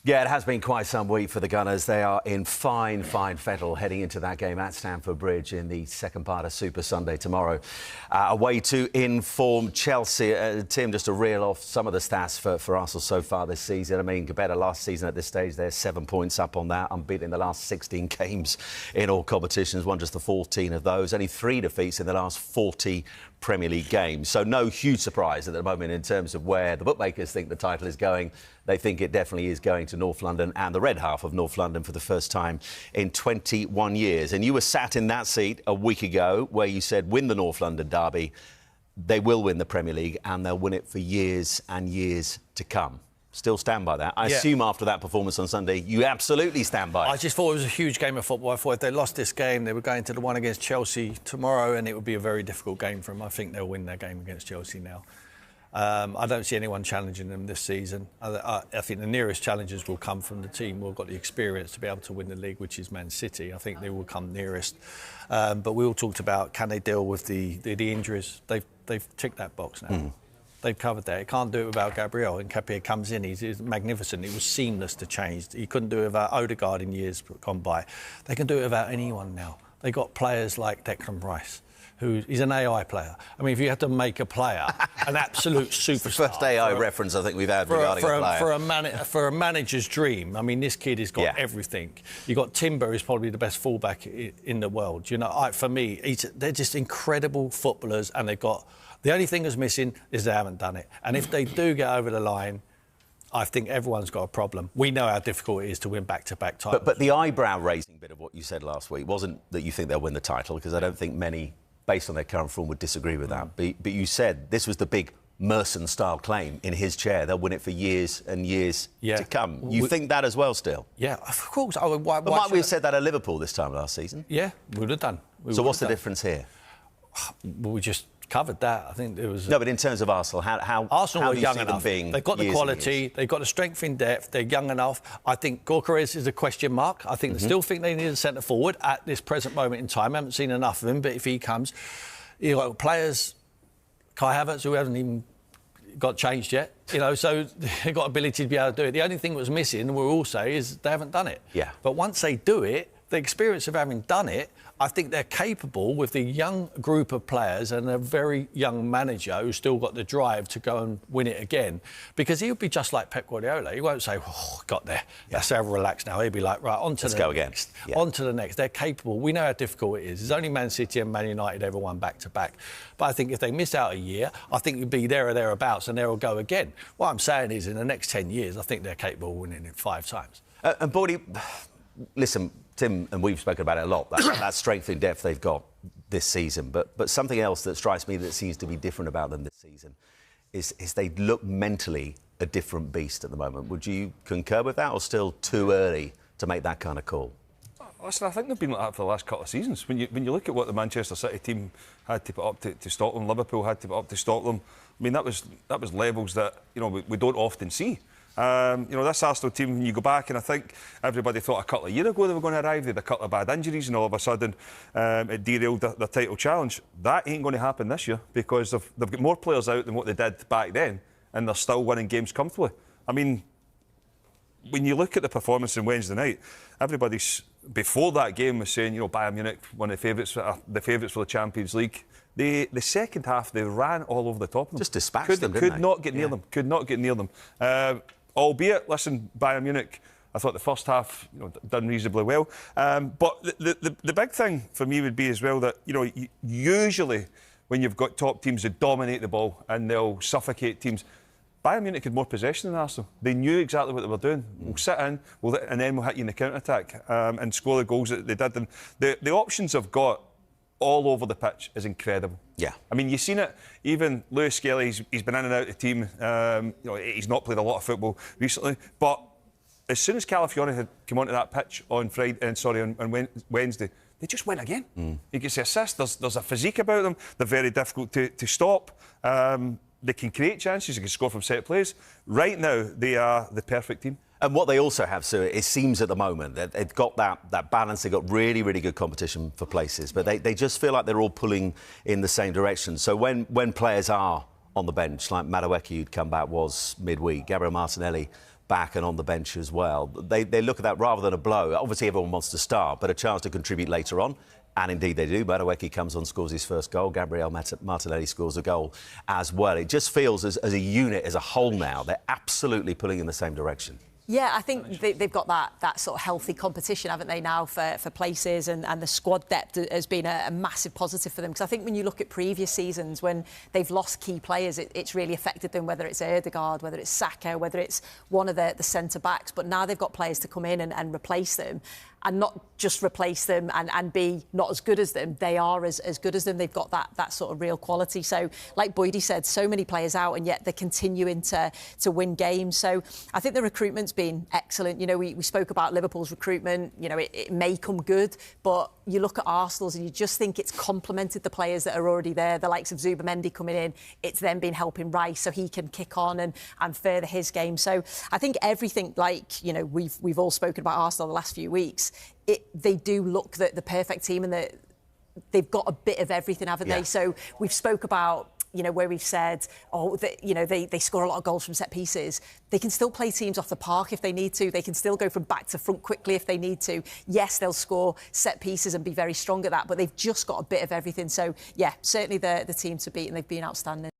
Yeah, it has been quite some week for the Gunners. They are in fine fettle heading into that game at Stamford Bridge in the second part of Super Sunday tomorrow. Away to inform Chelsea. Tim, just to reel off some of the stats for Arsenal so far this season. I mean, compared to last season at this stage, they're 7 points up on that. Unbeaten in the last 16 games in all competitions, won just the 14 of those. Only 3 defeats in the last 40 Premier League games. So no huge surprise at the moment in terms of where the bookmakers think the title is going. They think it definitely is going to North London and the red half of North London for the first time in 21 years. And you were sat in that seat a week ago where you said, win the North London derby, they will win the Premier League and they'll win it for years and years to come. Still stand by that. I assume after that performance on Sunday, you absolutely stand by it. I just thought it was a huge game of football. I thought if they lost this game, they were going to the one against Chelsea tomorrow and it would be a very difficult game for them. I think they'll win their game against Chelsea now. I don't see anyone challenging them this season. I think the nearest challenges will come from the team who have got the experience to be able to win the league, which is Man City. I think they will come nearest. But we all talked about, can they deal with the injuries? They've ticked that box now. They've covered that. He can't do it without Gabriel. And Capia comes in. He's magnificent. It was seamless to change. He couldn't do it without Odegaard in years gone by. They can do it without anyone now. They got players like Declan Rice, who is an AI player. I mean, if you had to make a player, an absolute superstar. It's the first AI reference I think we've had regarding a player. For a manager's dream, I mean, this kid has got everything. You've got Timber, who's probably the best fullback in the world. You know, for me, they're just incredible footballers, and they've got... The only thing that's missing is they haven't done it. And if they do get over the line, I think everyone's got a problem. We know how difficult it is to win back-to-back titles. But the eyebrow-raising bit of what you said last week wasn't that you think they'll win the title, because I don't think many, based on their current form, would disagree with that. But you said this was the big Merson-style claim in his chair. They'll win it for years and years to come. You think that as well still? Yeah, of course. But might we have said that at Liverpool this time last season? Yeah, we would have done. So what's the difference here? Well, we just covered that. I think it was... No, but in terms of Arsenal, how Arsenal are young enough. They've got the quality, they've got the strength in depth, they're young enough. I think Gyökeres is a question mark. I think they still think they need a centre-forward at this present moment in time. I haven't seen enough of him, but if he comes... You've got players, Kai Havertz, who hasn't even got changed yet, you know, so they've got ability to be able to do it. The only thing that was missing, we'll all say, is they haven't done it. Yeah. But once they do it, the experience of having done it, I think they're capable with the young group of players and a very young manager who's still got the drive to go and win it again. Because he'll be just like Pep Guardiola. He won't say, oh, got there. That's how relaxed now. He'll be like, right, on to the next. On to the next. They're capable. We know how difficult it is. There's only Man City and Man United ever won back-to-back. But I think if they miss out a year, I think you'd be there or thereabouts and they'll go again. What I'm saying is, in the next 10 years, I think they're capable of winning it 5 times. And Bordy, listen, Tim, and we've spoken about it a lot, that strength in depth they've got this season. But something else that strikes me that seems to be different about them this season is they look mentally a different beast at the moment. Would you concur with that, or still too early to make that kind of call? Listen, I think they've been like that for the last couple of seasons. When you look at what the Manchester City team had to put up to stop them, Liverpool had to put up to stop them, I mean, that was levels that, you know, we don't often see. You know, this Arsenal team, when you go back, and I think everybody thought a couple of years ago they were going to arrive, they had a couple of bad injuries, and all of a sudden it derailed their title challenge. That ain't going to happen this year, because they've got more players out than what they did back then, and they're still winning games comfortably. I mean, when you look at the performance on Wednesday night, everybody's, before that game, was saying, you know, Bayern Munich, one of the favourites for the Champions League. The second half, they ran all over the top of them. Just dispatched them, didn't they? Could not get near them. Could not get near them. Albeit, listen, Bayern Munich, I thought the first half, you know, done reasonably well. But the big thing for me would be as well that, you know, usually when you've got top teams that dominate the ball and they'll suffocate teams, Bayern Munich had more possession than Arsenal. They knew exactly what they were doing. We'll sit in, and then we'll hit you in the counter-attack and score the goals that they did. And the options they've got all over the pitch is incredible. Yeah. I mean, you've seen it. Even Lewis Skelly, he's been in and out of the team. You know, he's not played a lot of football recently. But as soon as Calafiori had come onto that pitch on Wednesday, they just went again. He gets the assist. There's a physique about them. They're very difficult to stop. They can create chances. They can score from set plays. Right now, they are the perfect team. And what they also have, Sue, it seems at the moment that they've got that balance. They've got really, really good competition for places, but they just feel like they're all pulling in the same direction. So when players are on the bench, like Madueke, who'd come back, was midweek, Gabriel Martinelli back and on the bench as well. They look at that rather than a blow. Obviously, everyone wants to start, but a chance to contribute later on. And indeed they do. Madueke comes on, scores his first goal. Gabriel Martinelli scores a goal as well. It just feels as a unit, as a whole now, they're absolutely pulling in the same direction. Yeah, I think they've got that sort of healthy competition, haven't they, now for places, and the squad depth has been a massive positive for them. Because I think when you look at previous seasons, when they've lost key players, it's really affected them, whether it's Ødegaard, whether it's Saka, whether it's one of the centre-backs. But now they've got players to come in and replace them. And not just replace them and be not as good as them. They are as good as them. They've got that sort of real quality. So, like Boydie said, so many players out, and yet they're continuing to win games. So I think the recruitment's been excellent. You know, we spoke about Liverpool's recruitment. You know, it may come good, but you look at Arsenal's and you just think it's complemented the players that are already there. The likes of Zubamendi coming in, it's then been helping Rice so he can kick on and further his game. So I think everything, like, you know, we've all spoken about Arsenal the last few weeks. They do look the perfect team, and they've got a bit of everything, haven't they? So we've spoke about, you know, where we've said, they score a lot of goals from set pieces. They can still play teams off the park if they need to. They can still go from back to front quickly if they need to. Yes, they'll score set pieces and be very strong at that, but they've just got a bit of everything. So, yeah, certainly the team to beat, and they've been outstanding.